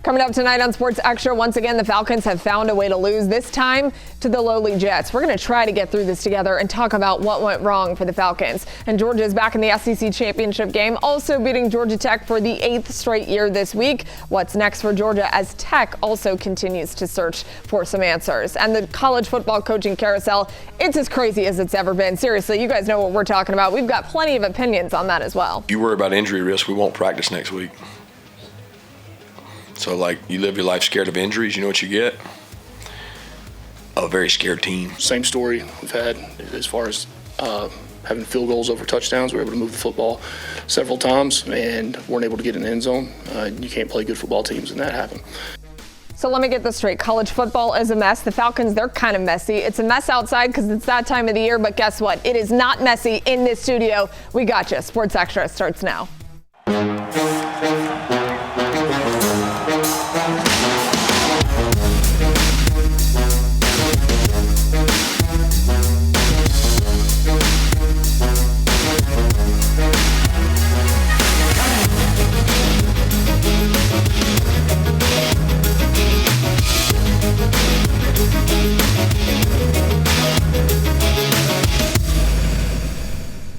Coming up tonight on Sports Extra, once again, the Falcons have found a way to lose, this time to the lowly Jets. We're going to try to get through this together and talk about what went wrong for the Falcons. And Georgia is back in the SEC championship game, also beating Georgia Tech for the 8th straight year this week. What's next for Georgia as Tech also continues to search for some answers? And the college football coaching carousel, it's as crazy as it's ever been. Seriously, you guys know what we're talking about. We've got plenty of opinions on that as well. You worry about injury risk, we won't practice next week. So, you live your life scared of injuries, you know what you get? A very scared team. Same story we've had as far as having field goals over touchdowns. We were able to move the football several times and weren't able to get in the end zone. You can't play good football teams when that happens. So let me get this straight. College football is a mess. The Falcons, they're kind of messy. It's a mess outside because it's that time of the year, but guess what? It is not messy in this studio. We got you. Sports Extra starts now.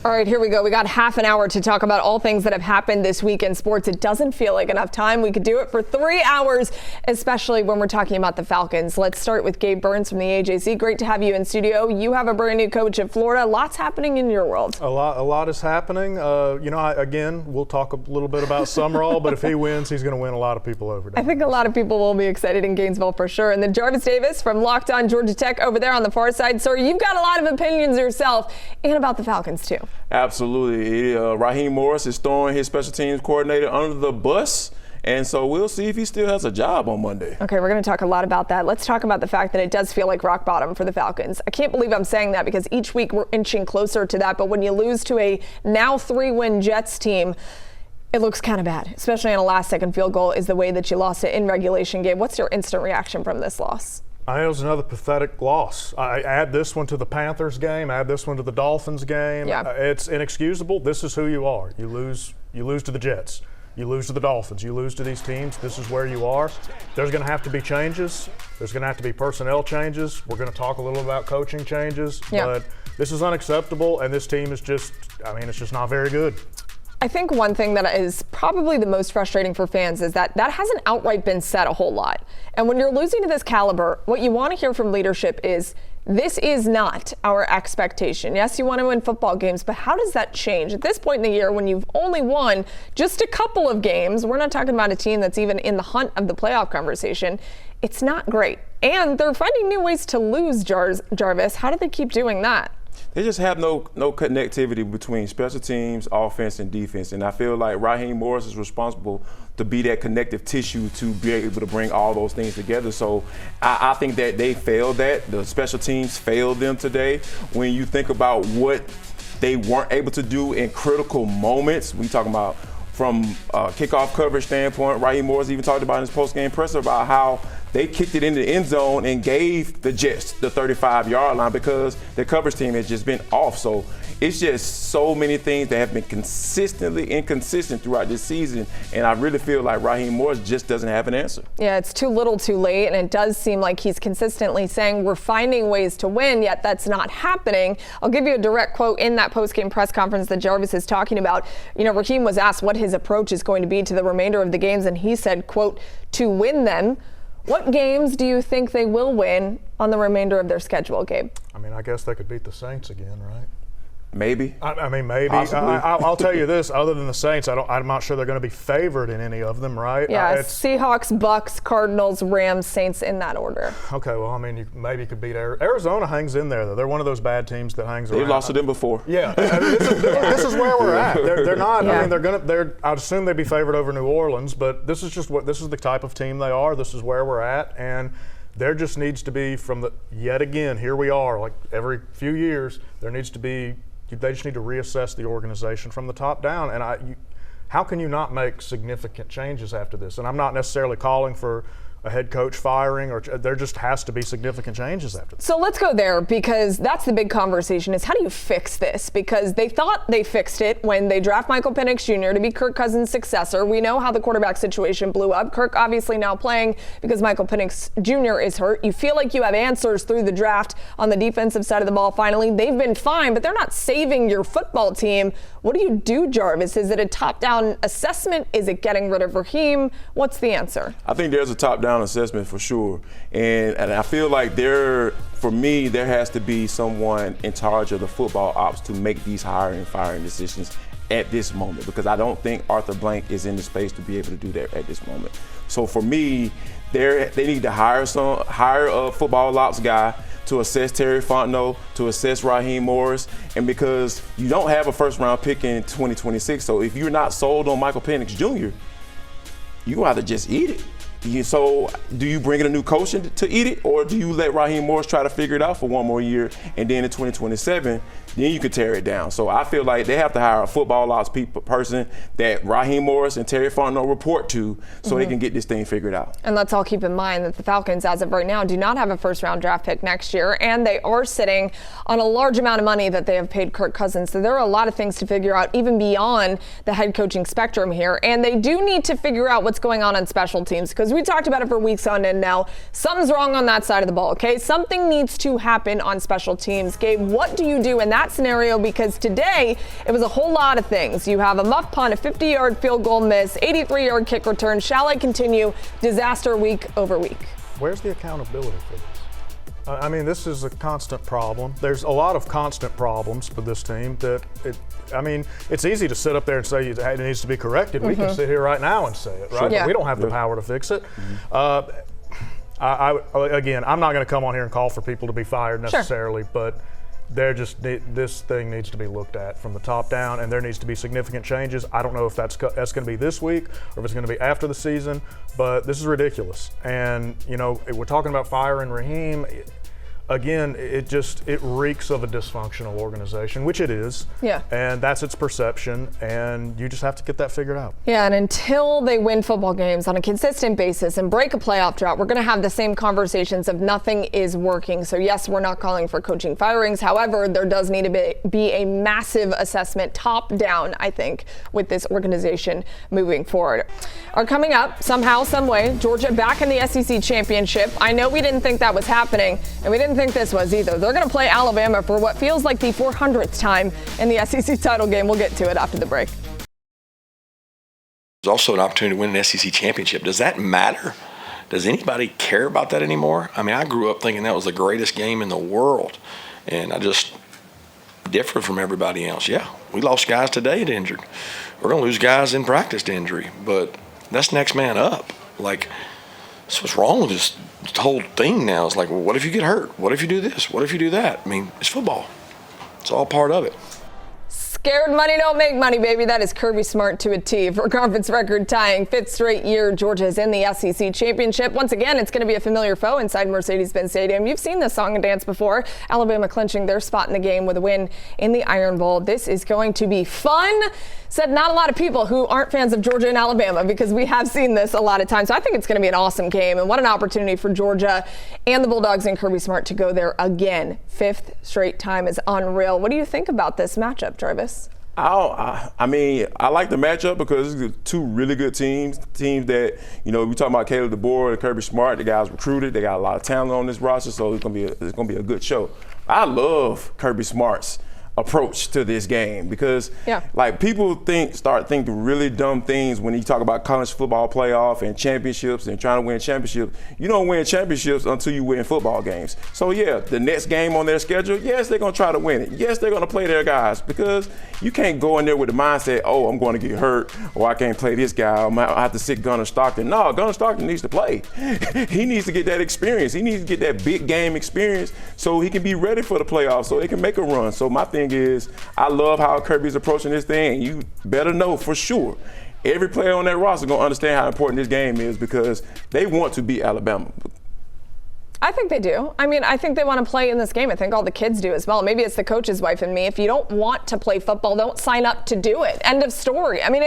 All right, here we go. We got half an hour to talk about all things that have happened this week in sports. It doesn't feel like enough time. We could do it for 3 hours, especially when we're talking about the Falcons. Let's start with Gabe Burns from the AJC. Great to have you in studio. You have a brand new coach at Florida. Lots happening in your world. A lot is happening. Again, we'll talk a little bit about Summerall, but if he wins, he's going to win a lot of people over. I think a lot of people will be excited in Gainesville for sure. And then Jarvis Davis from Locked On Georgia Tech over there on the far side. Sir, you've got a lot of opinions yourself and about the Falcons too. Absolutely. Raheem Morris is throwing his special teams coordinator under the bus. And so we'll see if he still has a job on Monday. Okay, we're going to talk a lot about that. Let's talk about the fact that it does feel like rock bottom for the Falcons. I can't believe I'm saying that because each week we're inching closer to that. But when you lose to a now 3-win Jets team, it looks kind of bad, especially on a last-second field goal is the way that you lost it in regulation. Gabe, what's your instant reaction from this loss? It was another pathetic loss. I add this one to the Panthers game, add this one to the Dolphins game. Yeah. It's inexcusable. This is who you are. You lose to the Jets. You lose to the Dolphins. You lose to these teams. This is where you are. There's going to have to be changes. There's going to have to be personnel changes. We're going to talk a little about coaching changes. Yeah. But this is unacceptable, and this team is it's just not very good. I think one thing that is probably the most frustrating for fans is that hasn't outright been said a whole lot. And when you're losing to this caliber, what you want to hear from leadership is, this is not our expectation. Yes, you want to win football games, but how does that change? At this point in the year, when you've only won just a couple of games, we're not talking about a team that's even in the hunt of the playoff conversation. It's not great. And they're finding new ways to lose, Jarvis. How do they keep doing that? They just have no connectivity between special teams, offense, and defense. And I feel like Raheem Morris is responsible to be that connective tissue to be able to bring all those things together. So I think that they failed that. The special teams failed them today. When you think about what they weren't able to do in critical moments, we talking about from a kickoff coverage standpoint, Raheem Morris even talked about in his post-game presser about how they kicked it into the end zone and gave the Jets the 35-yard line because their coverage team has just been off. So it's just so many things that have been consistently inconsistent throughout this season, and I really feel like Raheem Morris just doesn't have an answer. Yeah, it's too little too late, and it does seem like he's consistently saying we're finding ways to win, yet that's not happening. I'll give you a direct quote in that post-game press conference that Jarvis is talking about. Raheem was asked what his approach is going to be to the remainder of the games, and he said, quote, to win them. What games do you think they will win on the remainder of their schedule, Gabe? I guess they could beat the Saints again, right? Maybe. Maybe. I'll tell you this, other than the Saints, I'm not sure they're going to be favored in any of them, right? Yeah, Seahawks, Bucks, Cardinals, Rams, Saints in that order. Okay, well, you maybe could beat Arizona. Hangs in there, though. They're one of those bad teams that hangs around. They've lost to them before. Yeah, this is where we're at. They're not. Yeah. I'd assume they'd be favored over New Orleans, but this is the type of team they are. This is where we're at, and there just needs to be yet again, here we are, like every few years, they just need to reassess the organization from the top down. And how can you not make significant changes after this? And I'm not necessarily calling for a head coach firing, or there just has to be significant changes after this. So let's go there, because that's the big conversation, is how do you fix this? Because they thought they fixed it when they draft Michael Penix Jr. to be Kirk Cousins' successor. We know how the quarterback situation blew up. Kirk obviously now playing because Michael Penix Jr. is hurt. You feel like you have answers through the draft on the defensive side of the ball finally. They've been fine, but they're not saving your football team. What do you do, Jarvis? Is it a top-down assessment? Is it getting rid of Raheem? What's the answer? I think there's a top-down assessment for sure. And I feel like for me, there has to be someone in charge of the football ops to make these hiring and firing decisions at this moment, because I don't think Arthur Blank is in the space to be able to do that at this moment. So for me, they need to hire a football ops guy to assess Terry Fontenot, to assess Raheem Morris, and because you don't have a first-round pick in 2026, so if you're not sold on Michael Penix Jr., you either just eat it. So do you bring in a new coach to eat it, or do you let Raheem Morris try to figure it out for one more year, and then in 2027, then you can tear it down? So I feel like they have to hire a football ops person that Raheem Morris and Terry Fontenot report to, so they can get this thing figured out. And let's all keep in mind that the Falcons, as of right now, do not have a first-round draft pick next year, and they are sitting on a large amount of money that they have paid Kirk Cousins. So there are a lot of things to figure out, even beyond the head coaching spectrum here. And they do need to figure out what's going on special teams, because we talked about it for weeks on end now. Something's wrong on that side of the ball, okay? Something needs to happen on special teams. Gabe, what do you do in that scenario? Because today it was a whole lot of things. You have a muff punt, a 50-yard field goal miss, 83-yard kick return. Shall I continue? Disaster week over week. Where's the accountability for this? I mean, this is a constant problem. There's a lot of constant problems for this team it's easy to sit up there and say it needs to be corrected. We can sit here right now and say it, right? Yeah. But we don't have the power to fix it. Again, I'm not going to come on here and call for people to be fired necessarily, but this thing needs to be looked at from the top down, and there needs to be significant changes. I don't know if that's going to be this week or if it's going to be after the season, but this is ridiculous. And, we're talking about firing Raheem. Again, it reeks of a dysfunctional organization, which it is. Yeah. And that's its perception, and you just have to get that figured out. Yeah, and until they win football games on a consistent basis and break a playoff drought, we're going to have the same conversations of nothing is working. So yes, we're not calling for coaching firings. However, there does need to be a massive assessment top down, I think, with this organization moving forward. Are coming up somehow, some way, Georgia back in the SEC championship. I know we didn't think that was happening, and we didn't think this was either. They're going to play Alabama for what feels like the 400th time in the SEC title game. We'll get to it after the break. There's also an opportunity to win an SEC championship. Does that matter? Does anybody care about that anymore? I mean, I grew up thinking that was the greatest game in the world, and I just differ from everybody else. Yeah, we lost guys today to injured. We're going to lose guys in practice to injury, but that's next man up. So what's wrong with this whole thing now? It's like, well, what if you get hurt? What if you do this? What if you do that? I mean, it's football. It's all part of it. Scared money don't make money, baby. That is Kirby Smart to a T. For conference record tying 5th straight year, Georgia is in the SEC championship. Once again, it's going to be a familiar foe inside Mercedes-Benz Stadium. You've seen this song and dance before. Alabama clinching their spot in the game with a win in the Iron Bowl. This is going to be fun. Said not a lot of people who aren't fans of Georgia and Alabama, because we have seen this a lot of times. So I think it's going to be an awesome game, and what an opportunity for Georgia and the Bulldogs and Kirby Smart to go there again. 5th straight time is unreal. What do you think about this matchup, Jarvis? I like the matchup because it's two really good teams that, we talking about Caleb DeBoer and Kirby Smart. The guys recruited. They got a lot of talent on this roster, so it's gonna be a good show. I love Kirby Smart's approach to this game because people start thinking really dumb things when you talk about college football playoff and championships and trying to win championships. You don't win championships until you win football games. So the next game on their schedule, yes, they're going to try to win it. Yes, they're going to play their guys, because you can't go in there with the mindset, oh, I'm going to get hurt, or I can't play this guy, I have to sit Gunnar Stockton. No, Gunnar Stockton needs to play. He needs to get that experience. He needs to get that big game experience so he can be ready for the playoffs, so they can make a run. So my thing is, I love how Kirby's approaching this thing, and you better know for sure every player on that roster is going to understand how important this game is, because they want to beat Alabama. I think they do. I mean, I think they want to play in this game. I think all the kids do as well. Maybe it's the coach's wife and me. If you don't want to play football, don't sign up to do it. End of story. I mean,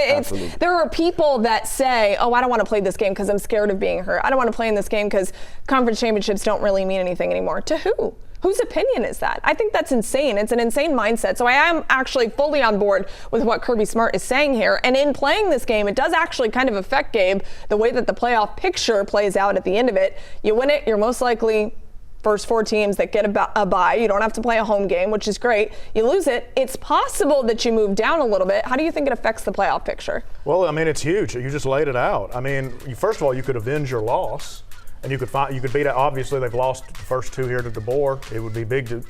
there are people that say, oh, I don't want to play this game because I'm scared of being hurt. I don't want to play in this game because conference championships don't really mean anything anymore. To who? Whose opinion is that? I think that's insane. It's an insane mindset. So I am actually fully on board with what Kirby Smart is saying here. And in playing this game, it does actually kind of affect, Gabe, the way that the playoff picture plays out at the end of it. You win it, you're most likely first 4 teams that get a bye. You don't have to play a home game, which is great. You lose it, it's possible that you move down a little bit. How do you think it affects the playoff picture? Well, I mean, it's huge. You just laid it out. I mean, first of all, you could avenge your loss. And you could beat it. Obviously, they've lost the first 2 here to DeBoer. It would be big to.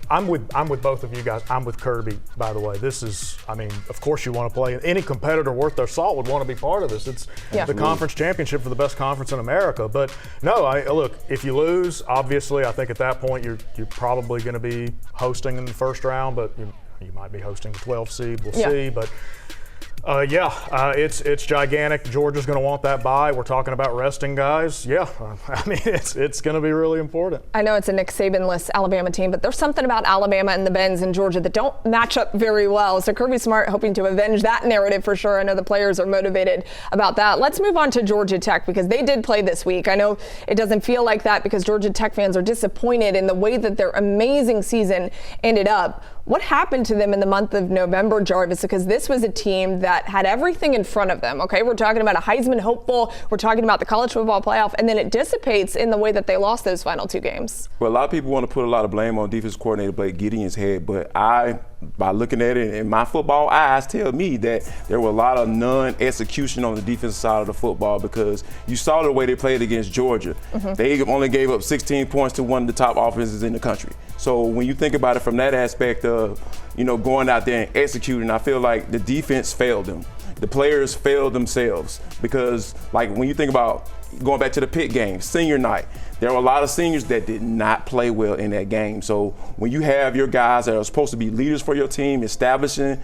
I'm with both of you guys. I'm with Kirby, by the way. This is. I mean, of course you want to play. Any competitor worth their salt would want to be part of this. It's the conference championship for the best conference in America. But no, look. If you lose, obviously, I think at that point you're probably going to be hosting in the first round, but you might be hosting the 12 seed. We'll see, but. It's gigantic. Georgia's going to want that bye. We're talking about resting guys. Yeah, I mean, it's going to be really important. I know it's a Nick Saban-less Alabama team, but there's something about Alabama and the Benz and Georgia that don't match up very well. So Kirby Smart hoping to avenge that narrative for sure. I know the players are motivated about that. Let's move on to Georgia Tech because they did play this week. I know it doesn't feel like that because Georgia Tech fans are disappointed in the way that their amazing season ended up. What happened to them in the month of November, Jarvis? Because this was a team that had everything in front of them, okay? We're talking about a Heisman hopeful. We're talking about the college football playoff, and then it dissipates in the way that they lost those final 2 games. Well, a lot of people want to put a lot of blame on defensive coordinator Blake Gideon's head, but by looking at it, and my football eyes tell me that there were a lot of non-execution on the defensive side of the football because you saw the way they played against Georgia. They only gave up 16 points to one of the top offenses in the country. So when you think about it from that aspect of, going out there and executing, I feel like the defense failed them. The players failed themselves because, like, when you think about going back to the Pitt game, senior night, there were a lot of seniors that did not play well in that game. So when you have your guys that are supposed to be leaders for your team, establishing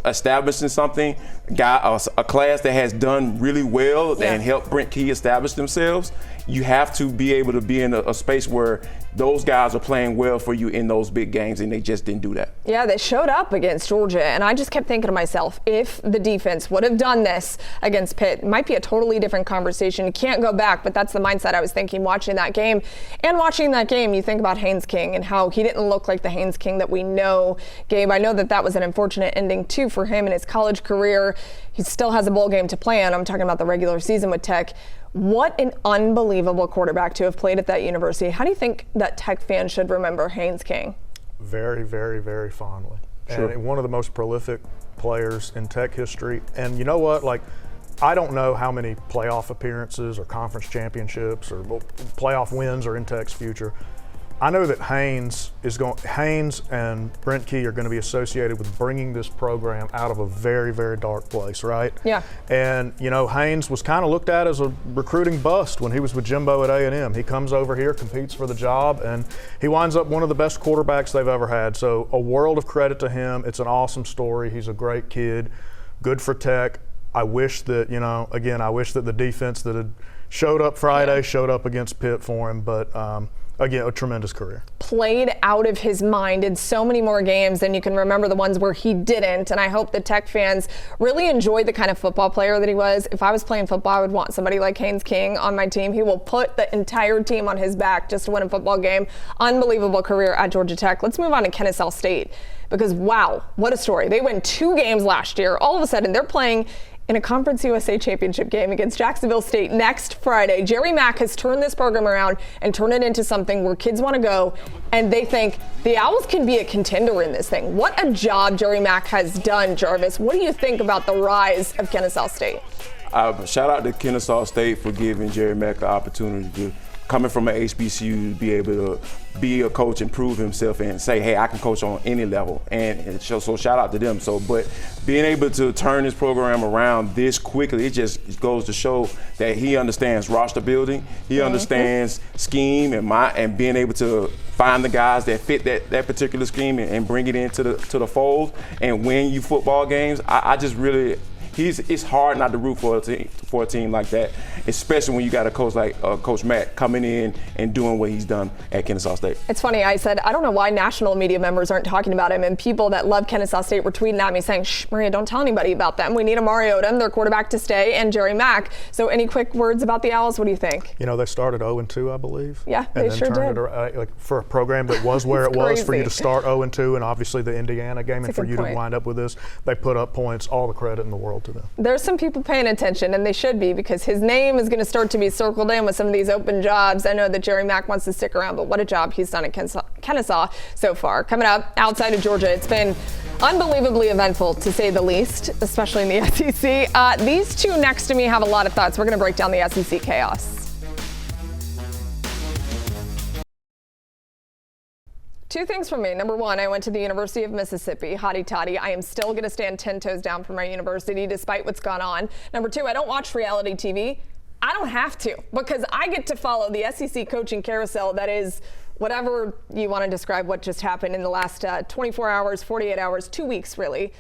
something, a class that has done really well and helped Brent Key establish themselves, you have to be able to be in a space where those guys are playing well for you in those big games, and they just didn't do that. Yeah, they showed up against Georgia, and I just kept thinking to myself, if the defense would have done this against Pitt, it might be a totally different conversation. You can't go back, but that's the mindset I was thinking watching that game. And watching that game, you think about Haynes King and how he didn't look like the Haynes King that we know. Gabe, I know that was an unfortunate ending, too, for him in his college career. He still has a bowl game to play on. I'm talking about the regular season with Tech. What an unbelievable quarterback to have played at that university. How do you think that Tech fans should remember Haynes King? Very, very, very fondly. Sure. And one of the most prolific players in Tech history. And you know what? I don't know how many playoff appearances or conference championships or playoff wins are in Tech's future. I know that Haynes and Brent Key are going to be associated with bringing this program out of a very, very dark place, right? Yeah. And, Haynes was kind of looked at as a recruiting bust when he was with Jimbo at A&M. He comes over here, competes for the job, and he winds up one of the best quarterbacks they've ever had. So a world of credit to him. It's an awesome story. He's a great kid. Good for Tech. I wish that, I wish that the defense that had showed up Friday showed up against Pitt for him, but again, a tremendous career. Played out of his mind in so many more games than you can remember the ones where he didn't. And I hope the Tech fans really enjoyed the kind of football player that he was. If I was playing football, I would want somebody like Haynes King on my team. He will put the entire team on his back just to win a football game. Unbelievable career at Georgia Tech. Let's move on to Kennesaw State because, wow, what a story. They won 2 games last year. All of a sudden, they're playing in a Conference USA championship game against Jacksonville State next Friday. Jerry Mack has turned this program around and turned it into something where kids want to go and they think the Owls can be a contender in this thing. What a job Jerry Mack has done, Jarvis. What do you think about the rise of Kennesaw State? Shout out to Kennesaw State for giving Jerry Mack the opportunity to, coming from an HBCU, to be able to be a coach and prove himself and say, hey, I can coach on any level. And so shout out to them. But being able to turn this program around this quickly, it just goes to show that he understands roster building. He understands scheme and being able to find the guys that fit that particular scheme and bring it into the fold and win you football games. it's hard not to root for a team like that, especially when you got a coach like Coach Matt coming in and doing what he's done at Kennesaw State. It's funny, I said, I don't know why national media members aren't talking about him, and people that love Kennesaw State were tweeting at me saying, shh, Maria, don't tell anybody about them. We need a Mario Odom, their quarterback, to stay, and Jerry Mack. So any quick words about the Owls? What do you think? You know, they started 0-2, I believe. Yeah, and they then sure turned did. It around, like, for a program that was where it was, for you to start 0-2, and obviously the Indiana game, and for you to wind up with this, they put up points. All the credit in the world to them. There's some people paying attention, and they should be, because his name is going to start to be circled in with some of these open jobs. I know that Jerry Mack wants to stick around, but what a job he's done at Kennesaw so far. Coming up outside of Georgia, it's been unbelievably eventful, to say the least, especially in the SEC. These two next to me have a lot of thoughts. We're going to break down the SEC chaos. Two things from me. Number one, I went to the University of Mississippi, hotty toddy. I am still going to stand 10 toes down for my university despite what's gone on. Number two, I don't watch reality TV. I don't have to, because I get to follow the SEC coaching carousel that is whatever you want to describe what just happened in the last 24 hours, 48 hours, 2 weeks really.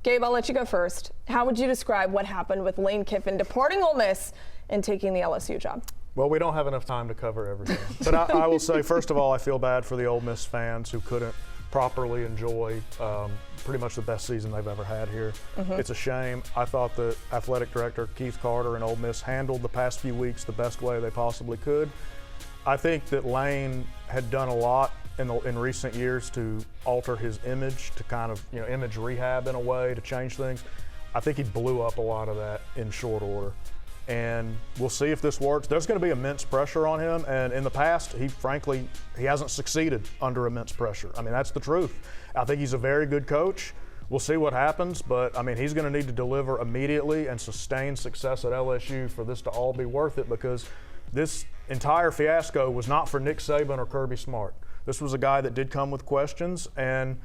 Gabe, I'll let you go first. How would you describe what happened with Lane Kiffin departing Ole Miss and taking the LSU job? Well, we don't have enough time to cover everything. But I will say, first of all, I feel bad for the Ole Miss fans who couldn't properly enjoy pretty much the best season they've ever had here. It's a shame. I thought the athletic director, Keith Carter, and Ole Miss handled the past few weeks the best way they possibly could. I think that Lane had done a lot in recent years to alter his image, to kind of, image rehab in a way, to change things. I think he blew up a lot of that in short order. And we'll see if this works. There's going to be immense pressure on him, and in the past, he hasn't succeeded under immense pressure. I mean, that's the truth. I think he's a very good coach. We'll see what happens, but I mean, he's going to need to deliver immediately and sustain success at LSU for this to all be worth it, because this entire fiasco was not for Nick Saban or Kirby Smart. This was a guy that did come with questions, and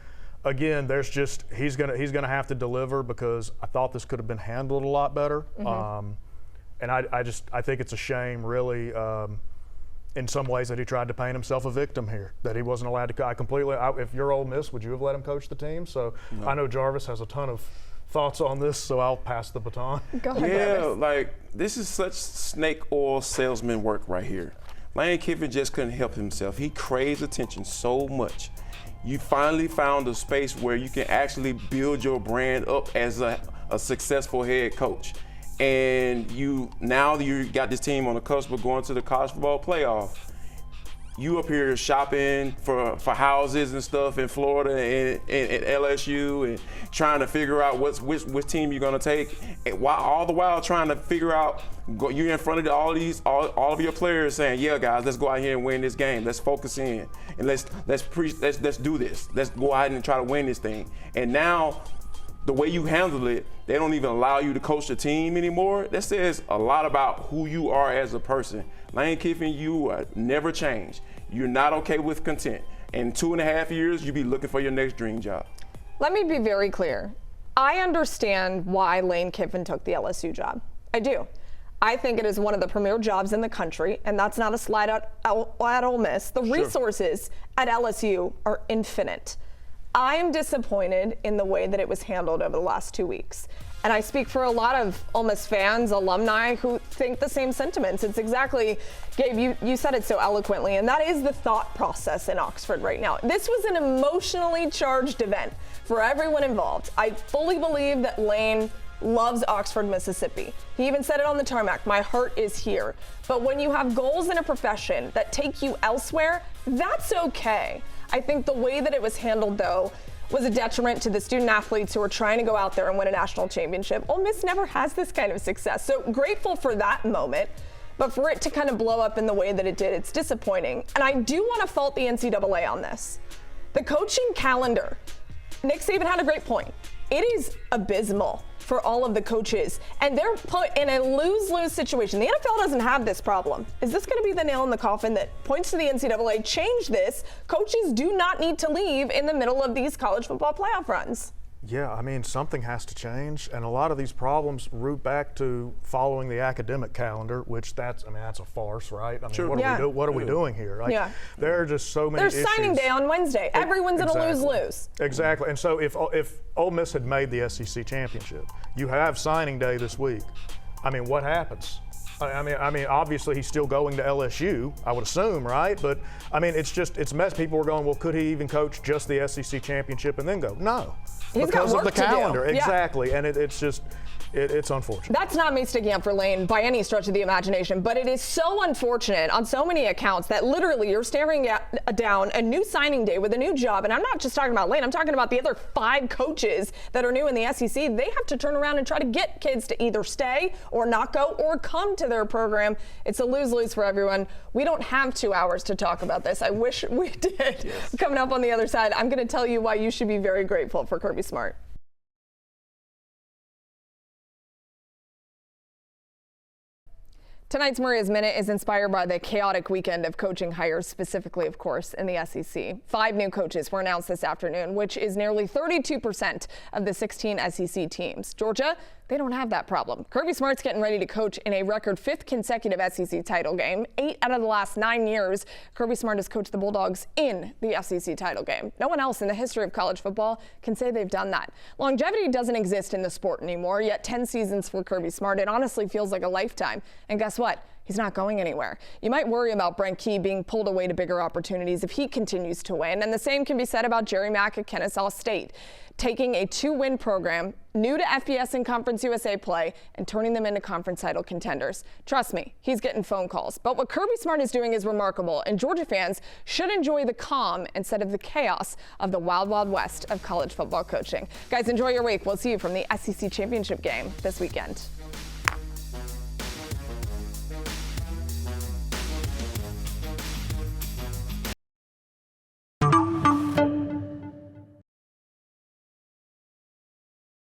again, he's going to have to deliver, because I thought this could have been handled a lot better. And I think it's a shame, really, in some ways, that he tried to paint himself a victim here, that he wasn't allowed to. If you're Ole Miss, would you have let him coach the team? So no. I know Jarvis has a ton of thoughts on this, so I'll pass the baton. Go ahead, Jarvis. Like, this is such snake oil salesman work right here. Lane Kiffin just couldn't help himself. He craves attention so much. You finally found a space where you can actually build your brand up as a successful head coach. And now you got this team on the cusp of going to the college football playoff. You up here shopping for houses and stuff in Florida and LSU, and trying to figure out which team you're gonna take, and all the while trying to figure out, you're in front of all of your players saying, yeah guys, let's go out here and win this game. Let's focus in and let's do this. Let's go out and try to win this thing. And now, the way you handle it, they don't even allow you to coach the team anymore. That says a lot about who you are as a person. Lane Kiffin, you never change. You're not okay with content. In 2.5 years, you'll be looking for your next dream job. Let me be very clear. I understand why Lane Kiffin took the LSU job. I do. I think it is one of the premier jobs in the country, and that's not a slide at Ole Miss. The resources at LSU are infinite. I am disappointed in the way that it was handled over the last 2 weeks. And I speak for a lot of Ole Miss fans, alumni, who think the same sentiments. It's exactly, Gabe, you said it so eloquently, and that is the thought process in Oxford right now. This was an emotionally charged event for everyone involved. I fully believe that Lane loves Oxford, Mississippi. He even said it on the tarmac, my heart is here. But when you have goals in a profession that take you elsewhere, that's okay. I think the way that it was handled, though, was a detriment to the student athletes who are trying to go out there and win a national championship. Ole Miss never has this kind of success. So grateful for that moment, but for it to kind of blow up in the way that it did, it's disappointing. And I do want to fault the NCAA on this. The coaching calendar, Nick Saban had a great point. It is abysmal for all of the coaches, and they're put in a lose-lose situation. The NFL doesn't have this problem. Is this going to be the nail in the coffin that points to the NCAA? Change this. Coaches do not need to leave in the middle of these college football playoff runs. Yeah, I mean, something has to change, and a lot of these problems root back to following the academic calendar, which that's a farce, right? I mean, Sure. what are we doing here? Like, Yeah. there are just so many There's issues. signing day on Wednesday. Everyone's in a lose-lose. Exactly. And so if Ole Miss had made the SEC championship, you have signing day this week. I mean, what happens? I mean, obviously he's still going to LSU, I would assume, right? But I mean, it's mess. People were going, well, could he even coach just the SEC championship and then go? No, He's because got of the work to do. calendar, Yeah. exactly. And it's just, it's unfortunate. That's not me sticking up for Lane by any stretch of the imagination, but it is so unfortunate on so many accounts that literally you're staring down a new signing day with a new job. And I'm not just talking about Lane, I'm talking about the other 5 coaches that are new in the SEC. They have to turn around and try to get kids to either stay or not go or come to their program. It's a lose-lose for everyone. We don't have 2 hours to talk about this. I wish we did. Yes. Coming up on the other side, I'm going to tell you why you should be very grateful for Kirby Smart. Tonight's Maria's Minute is inspired by the chaotic weekend of coaching hires, specifically, of course, in the SEC. 5 new coaches were announced this afternoon, which is nearly 32% of the 16 SEC teams. Georgia, they don't have that problem. Kirby Smart's getting ready to coach in a record 5th consecutive SEC title game. 8 out of the last 9 years, Kirby Smart has coached the Bulldogs in the SEC title game. No one else in the history of college football can say they've done that. Longevity doesn't exist in the sport anymore, yet 10 seasons for Kirby Smart, it honestly feels like a lifetime. And guess what? He's not going anywhere. You might worry about Brent Key being pulled away to bigger opportunities if he continues to win. And the same can be said about Jerry Mack at Kennesaw State, taking a 2-win program, new to FBS and Conference USA play, and turning them into conference title contenders. Trust me, he's getting phone calls. But what Kirby Smart is doing is remarkable, and Georgia fans should enjoy the calm instead of the chaos of the wild, wild west of college football coaching. Guys, enjoy your week. We'll see you from the SEC championship game this weekend.